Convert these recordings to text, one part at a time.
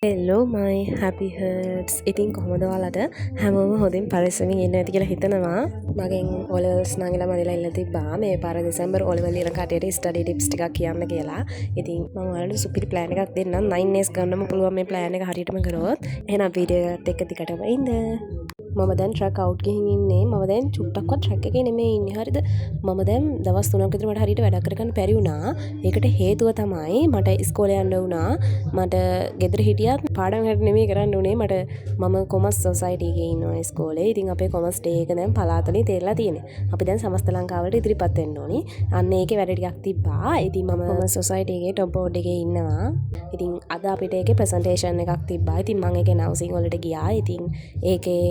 හෙල්ලෝ මයි හැපි හර්ට්ස්. ඉතින් කොහොමද ඔයාලට හැමෝම හොඳින් පරිස්සමින් ඉන්න ඇති කියලා හිතනවා. මගෙන් ඔලෙවල්ස් නංගිලා මරිලා ඉල්ල තිබ්බා මේ පාර දෙසැම්බර් ඔලෙවල් ලියන කටේට ස්ටඩි ටිප්ස් ටිකක් කියන්න කියලා. ඉතින් මම ඔයාලට සුපිරි ප්ලෑන් එකක් දෙන්නම්. 9 days ගන්නම පුළුවන් මේ ප්ලෑන් එක හරියටම කරොත්. එහෙනම් වීඩියෝ එකත් එක්ක දිගටම ඉන්න. මම දැන් ට්‍රැක් අවුට් ගිහින් ඉන්නේ. මම දැන් චුට්ටක්වත් ට්‍රැක් එකේ නෙමෙයි ඉන්නේ. හරිද? මම දැන් දවස් 3ක් විතර මට හරියට වැඩ කරගන්න බැරි වුණා. ඒකට හේතුව තමයි මට ඉස්කෝලේ යන්න වුණා. මට ගෙදර හිටියත් පාඩම් හැට නෙමෙයි කරන්න උනේ. මම කොමර්ස් සොසයිටි එකේ ඉන්නවා ඉස්කෝලේ. ඉතින් අපේ කොමර්ස් ඩේ එක දැන් පළාතලින් තේරලා තියෙන්නේ. අපි දැන් සමස්ත ලංකාවට ඉදිරිපත් වෙන්න ඕනේ. අන්න ඒකේ වැඩ ටිකක් තිබ්බා. ඉතින් මම කොමර්ස් සොසයිටි එකේ টপ බෝඩ් එකේ ඉන්නවා. ඉතින් අද අපිට ඒකේ ප්‍රසන්ටේෂන් එකක් තිබ්බා. ඉතින් මම ඒකේ නවුසින් වලට ගියා. ඉතින් ඒකේ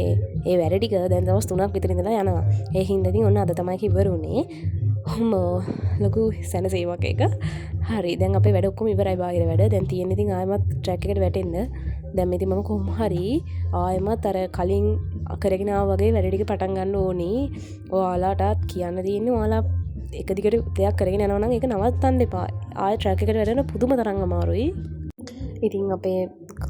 ඒ වැඩ ටික දැන් දවස් 3ක් විතර ඉඳලා යනවා. ඒ හින්දා ඉතින් ඔන්න අද තමයි ඉවරුනේ. ලොකු සැනසීමක් එක. හරි දැන් අපේ වැඩ ඔක්කොම ඉවරයි බාහිර වැඩ. දැන් තියෙන්නේ ඉතින් ආයෙමත් ට්‍රැක් එකට වැටෙන්න. දැන් ඉතින් මම කොහොම හරි ආයෙමත් අර කලින් කරගෙන ආවා වගේ වැඩ ටික පටන් ගන්න ඕනි. ඔයාලටත් කියන්න තියෙන්නේ ඔයාලා එක දිගට දෙයක් කරගෙන යනවා නම් ඒක නවත්තන්න එපා. ආයෙ ට්‍රැක් එකට වැටෙන්න පුදුම තරම් අමාරුයි. ඉතින් අපේ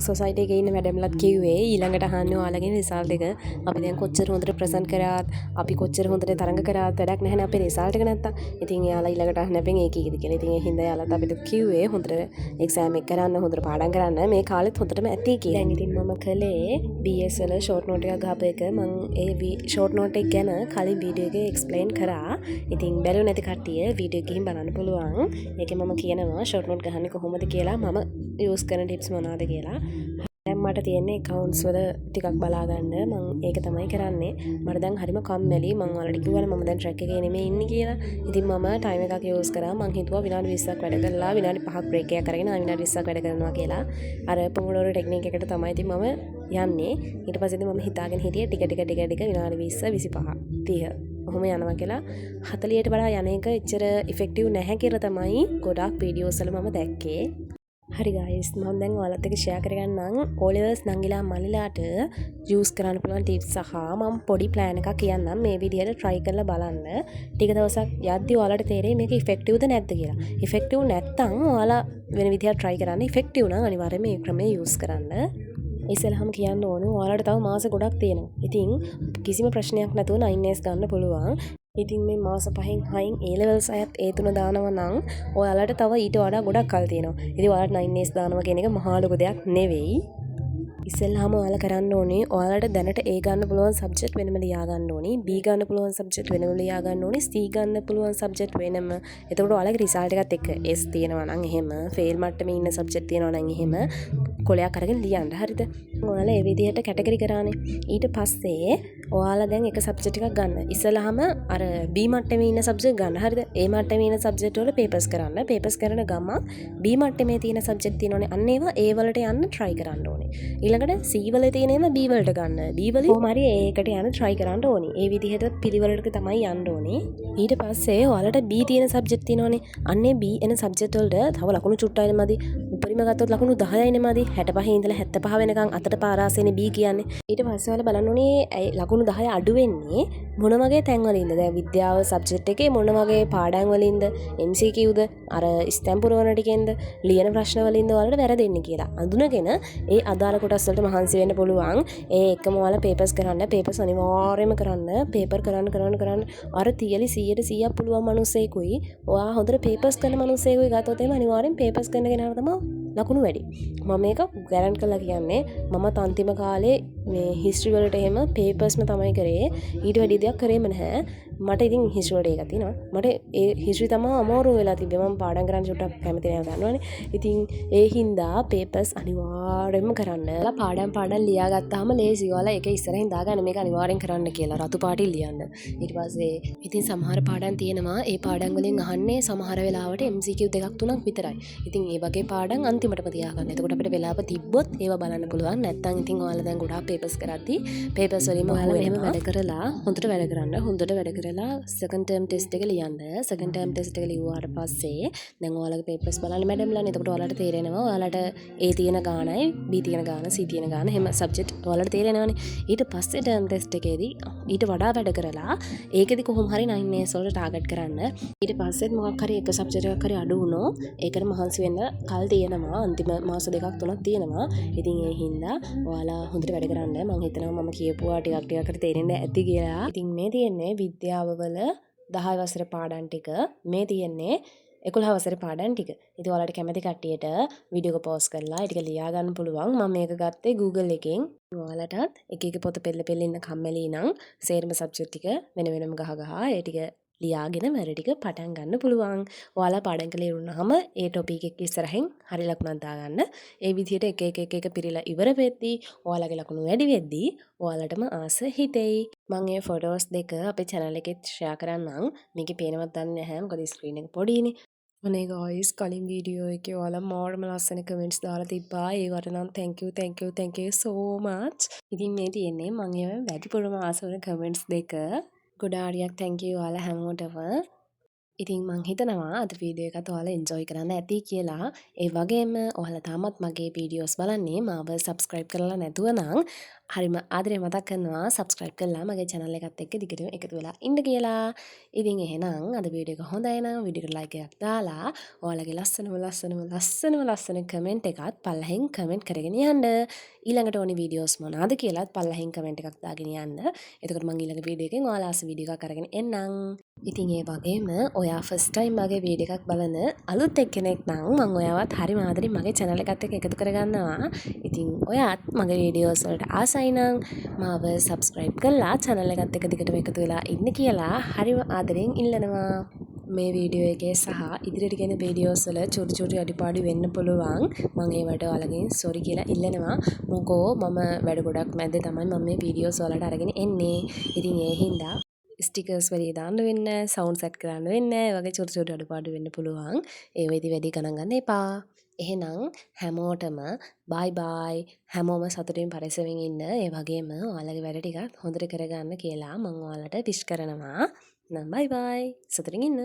සොසයිටි එකේ ඉන්න මැඩම්ලත් කිව්වේ ඊළඟට අහන්නේ ඔයාලගේ රිසල්ට් එක. අපි දැන් කොච්චර හොඳට ප්‍රසන්ට් කරාත් අපි කොච්චර හොඳට තරඟ කරාත් වැඩක් නැහැ නේ අපේ රිසල්ට් එක නැත්තම්. ඉතින් එයාලා ඊළඟට අහන්න අපෙන් ඒක කීයද කියලා. ඉතින් ඒ හින්දා එයාලත් අපිට කිව්වේ හොඳට එක්සෑම් එක කරන්න හොඳට පාඩම් කරන්න මේ කාලෙත් හොඳටම ඇති කියලා. දැන් ඉතින් මම කළේ BS වල ෂෝට් නෝට් එකක් ගහපු එක. මම ඒ ෂෝට් නෝට් එක ගැන කලින් වීඩියෝ එකේ එක්ස්ප්ලেইন කරා. ඉතින් බැලුව නැති කට්ටිය වීඩියෝ එකකින් බලන්න පුළුවන්. ඒකේ මම කියනවා ෂෝට් නෝට් ගහන්නේ කොහොමද කියලා මම යූස් කරන ටිප්ස් මොනවද කියලා. දැන් මට තියෙන්නේ accounts වල ටිකක් බලා ගන්න. මම ඒක තමයි කරන්නේ. මට දැන් හරිම කම්මැලි. මම ඔයාලට කිව්වනේ මම දැන් ට්‍රැක් එකේ නෙමෙයි ඉන්නේ කියලා. ඉතින් මම ටයිම් එකක් යූස් කරා. මම හිතුවා විනාඩි 20ක් වැඩ කරලා විනාඩි 5ක් බ්‍රේක් එකක් අරගෙන විනාඩි 20ක් වැඩ කරනවා කියලා. අර පොමොඩෝරෝ ටෙක්නික් එකට තමයි ඉතින් මම යන්නේ. ඊට පස්සේ ඉතින් මම හිතාගෙන හිටියේ ටික විනාඩි 20 25 30 ඔහොම යනවා කියලා. 40ට වඩා යන එක එච්චර ඉෆෙක්ටිව් නැහැ කියලා තමයි ගොඩාක් වීඩියෝස් වල මම දැක්කේ. හරි ගයිස් මම දැන් ඔයාලත් එක්ක ෂෙයා කරගන්නම් O-levels නංගිලා මල්ලිලාට යූස් කරන්න පුළුවන් ටිප්ස් සහ මම පොඩි ප්ලෑන් එකක් කියන්නම් මේ විදිහට try කරලා බලන්න. ටික දවසක් යද්දි ඔයාලට තේරෙයි මේක ඉෆෙක්ටිව්ද නැද්ද කියලා. ඉෆෙක්ටිව් නැත්තම් ඔයාලා වෙන විදිහට try කරන්න. ඉෆෙක්ටිව් නම් අනිවාර්යයෙන් මේ ක්‍රමය යූස් කරන්න. ඉස්සෙල්ලාම කියන්න ඕනේ ඔයාලට තව මාස ගොඩක් තියෙනවා. ඉතින් කිසිම ප්‍රශ්නයක් නැතුව 9 days ගන්න පුළුවන්. ඉතින් මේ මාස 5න් 6න් A levels අයත් ඒ තුන දානවා නම් ඔයාලට තව ඊට වඩා ගොඩක් කල් තියෙනවා. ඉතින් ඔයාලට 9 days දානවා කියන එක මහා ලොකු දෙයක් නෙවෙයි. ඉස්සෙල්ලාම ඔයාලා කරන්න ඕනේ ඔයාලට දැනට A ගන්න පුළුවන් සබ්ජෙක්ට් වෙනම ලියා ගන්න ඕනේ. B ගන්න පුළුවන් සබ්ජෙක්ට් වෙනම ලියා ගන්න ඕනේ. C ගන්න පුළුවන් සබ්ජෙක්ට් වෙනම. එතකොට ඔයාලගේ රිසල්ට් එකත් එක්ක S තියෙනවා නම් එහෙම, ෆේල් මට්ටමේ ඉන්න සබ්ජෙක්ට් තියෙනවා නම් එහෙම කොලයක් අරගෙන ලියන්න. හරිද? ඔයාලා ඒ විදිහට කැටගරි කරානේ. ඊට පස්සේ ඔයාලා දැන් එක සබ්ජෙක්ට් එකක් ගන්න. ඉස්සෙල්ලාම අර B මට්ටමේ ඉන්න සබ්ජෙක්ට් ගන්න. හරිද? A මට්ටමේ ඉන්න සබ්ජෙක්ට් වල පේපර්ස් කරන්න. පේපර්ස් කරන ගම B මට්ටමේ තියෙන සබ්ජෙක්ට් තියෙනවනේ. අන්න ඒවා A වලට යන්න try කරන්න ඕනේ. ඊළඟට C වල තියෙන ඒවා B වලට ගන්න. B වලින් කොහොම හරි A එකට යන්න try කරන්න ඕනේ. ඒ විදිහට පිළිවෙලට තමයි යන්න ඕනේ. ඊට පස්සේ ඔයාලට B තියෙන සබ්ජෙක්ට් තියෙනවනේ. අන්නේ B එන සබ්ජෙක්ට් වලට තව ලකුණු චුට්ටයිනේ මදි. උපරිම ගත්තොත් ලකුණු 10යිනේ මදි. 65 ඉඳලා 75 වෙනකන් අතට පාරාසෙනේ B කියන්නේ. ඊට පස්සේ ඔයාලා බලන්න ඕනේ ලකුණු 10 අඩු වෙන්නේ මොන වගේ තැන් වලින්ද? දැන් විද්‍යාව සබ්ජෙක්ට් එකේ මොන වගේ පාඩම් වලින්ද? MCQද? අර ස්ටැම්ප් පුරවන ටිකෙන්ද? ලියන ප්‍රශ්න වලින්ද ඔයාලට වැරදෙන්නේ කියලා. අඳුනගෙන ඒ අදාළ කොටස් වලට මහන්සි වෙන්න පුළුවන්. ඒ එකම ඔයාලා පේපර්ස් කරන්න. පේපර්ස් අනිවාර්යයෙන්ම කරන්න. පේපර් කරන්න. අර තියලි 100% පුළුවන් මිනිස්සෙකුයි ඔයා හොඳට පේපර්ස් කරන මිනිස්සෙකුයි ගත්තොත් එහෙම අනිවාර්යෙන් පේපර්ස් කරන කෙනාට තමයි ලකුණු වැඩි. මම මේක ගැරන්ට් කරලා කියන්නේ මමත් අන්තිම කාලේ මේ හිස්ටරි වලට එහෙම පේපර්ස්ම තමයි කරේ. ඊට වැඩි දෙයක් කරේම නැහැ. මට ඉතින් හිස්ටරි වලට ඒක තියෙනවා. මට ඒ හිස්ටරි තමයි අමාරු වෙලා තිබ්බේ. මම පාඩම් කරන්න චුට්ටක් කැමති නෑ දන්නවනේ. ඉතින් ඒ හින්දා පේපර්ස් අනිවාර්යයෙන්ම කරන්න. පාඩම් ලියා ගත්තාම ලේසි. ඔයාලා ඒක ඉස්සරහින් දාගන්න මේක අනිවාර්යෙන් කරන්න කියලා රතු පාටින් ලියන්න. ඊට පස්සේ ඉතින් සමහර පාඩම් තියෙනවා. ඒ පාඩම් වලින් අහන්නේ සමහර වෙලාවට MCQ 2ක් 3ක් විතරයි. ඉතින් ඒ වගේ පාඩම් අන්තිමටම තියාගන්න. එතකොට අපිට වෙලාව තිබ්බොත් ඒවා බලන්න පුළුවන්. නැත්නම් ඉතින් ඔයාලා දැන් ගොඩාක් පේපර්ස් කරද්දී පේපර්ස් වලින්ම ඔයාලා මෙහෙම වැඩ කරලා හොඳට වැඩ කරන්න. හොඳට වැඩ කරලා සෙකන්ඩ් ටර්ම් ටෙස්ට් එක ලියන්න. සෙකන්ඩ් ටර්ම් ටෙස්ට් එක ලිව්වාට පස්සේ දැන් ඔයාලගේ පේපර්ස් බලන්න මැඩම්ලානේ. එතකොට ඔයාලට තේරෙනවා ඔයාලට A තියෙන ගානයි B තියෙන ගාන C තියෙන ගාන හැම සබ්ජෙක්ට් ඔයාලට තේරෙනවනේ. ඊට පස්සේ ටර්ම් ටෙස්ට් එකේදී ඊට වඩා වැඩ කරලා ඒකෙදි කොහොම හරි 9 A's වලට ටාගට් කරන්න. ඊට පස්සෙත් මොකක් හරි එක සබ්ජෙක්ට් එකක් හරි අඩු වුණොත් ඒකට මහන්සි වෙන්න කල් තියෙනවා. අන්තිම මාස දෙකක් තුනක් තියෙනවා. ඉතින් ඒ හින්දා ඔයාලා හොඳට වැඩ කරන්න. මම හිතනවා මම කියපුවා ටිකක් තේරෙන්න ඇති කියලා. ඉතින් මේ තියෙන්නේ විද්‍යාව වල 10 වසර පාඩම් ටික. මේ තියෙන්නේ 11 වසරේ පාඩම් ටික. ඉතින් ඔයාලට කැමති කට්ටියට වීඩියෝ එක පෝස් කරලා ඒ ටික ලියා ගන්න පුළුවන්. මම මේක ගත්තේ Google එකෙන්. ඔයාලටත් එක එක පොත පෙළ ඉන්න කම්මැලි නම් සේරම සබ්ජෙක්ට් ටික වෙන වෙනම ගහ ඒ ටික ලියාගෙන වැඩ ටික පටන් ගන්න පුළුවන්. ඔයාලා පාඩම් කළේ වුණාම ඒ ටොපික් එක ඉස්සරහින් හරි ලකුණක් දාගන්න. ඒ විදිහට එක පිරීලා ඉවර වෙද්දී ඔයාලගේ ලකුණු වැඩි වෙද්දී ඔයාලටම ආස හිතෙයි. මම මේ ෆොටෝස් දෙක අපේ channel එකෙත් share කරන්නම්. මේකේ පේනවත් දන්නේ නැහැ. මොකද ස්ක්‍රීන් එක පොඩිනේ. අනේ guys කලින් වීඩියෝ එකේ ඔයාලා මාර්ම ලස්සන කමෙන්ට්ස් දාලා තිබ්බා. ඒවට නම් thank you so much. ඉතින් මේ තියෙන්නේ මම ඒ වැඩිපුරම ආස වුණ කමෙන්ට්ස් දෙක. ගොඩාරියක් thank you ඔයාලා හැමෝටම. ඉතින් මං හිතනවා අද වීඩියෝ එකත් ඔයාලා එන්ජොයි කරන්න ඇති කියලා. ඒ වගේම ඔයාලා තාමත් මගේ වීඩියෝස් බලන්නේ මාව subscribe කරලා නැතුව නම් හරිම ආදරේ මතක් කරනවා subscribe කරලා මගේ channel එකත් එක්ක දිගටම එකතු වෙලා ඉන්න කියලා. ඉතින් එහෙනම් අද වීඩියෝ එක හොඳයි නම් වීඩියෝ එකට like එකක් දාලා ඔයාලගේ ලස්සන කමෙන්ට් එකත් පල්ලෙහින් කමෙන්ට් කරගෙන යන්න. ඊළඟට ඕනි වීඩියෝස් මොනවාද කියලාත් පල්ලෙහින් කමෙන්ට් එකක් දාගෙන යන්න. එතකොට මං ඊළඟ වීඩියෝ එකෙන් ඔයාලා ආස වීඩියෝ එකක් අරගෙන එන්නම්. ඉතින් ඒ වගේම ඔයා ෆස්ට් ටයිම් මගේ වීඩියෝ එකක් බලන අලුත් එක්කෙනෙක් නම් මම ඔයාවත් හරිම ආදරෙන් මගේ channel එකත් එක්ක එකතු කරගන්නවා. ඉතින් ඔයාත් මගේ වීඩියෝස් වලට ආසයි නම් මාව subscribe කරලා channel එකත් එක්ක දිගටම එකතු වෙලා ඉන්න කියලා හරිම ආදරෙන් ඉල්ලනවා. මේ වීඩියෝ එකේ සහ ඉදිරියට ගෙන වීඩියෝස් වල චුටි අඩිපාඩු වෙන්න පුළුවන්. මම ඒවට ඔයාලගෙන් sorry කියලා ඉල්ලනවා. මොකෝ මම වැඩ ගොඩක් මැද්දේ තමයි මම මේ වීඩියෝස් වලට අරගෙන එන්නේ. ඉතින් ඒ හින්දා ස්ටිකර්ස් වැඩි දාන්න වෙන්නේ, සවුන්ඩ් සෙට් කරන්න වෙන්නේ, ඒ වගේ චුටි අඩුපාඩු වෙන්න පුළුවන්. ඒ වෙයිදි වැඩි ගණන් ගන්න එපා. එහෙනම් හැමෝටම bye bye. හැමෝම සතුටින් පරිස්සමින් ඉන්න. ඒ වගේම ඔයාලගේ වැඩ ටිකත් හොඳට කරගන්න කියලා මම ඔයාලට විශ් කරනවා. නම් bye bye. සතුටින් ඉන්න.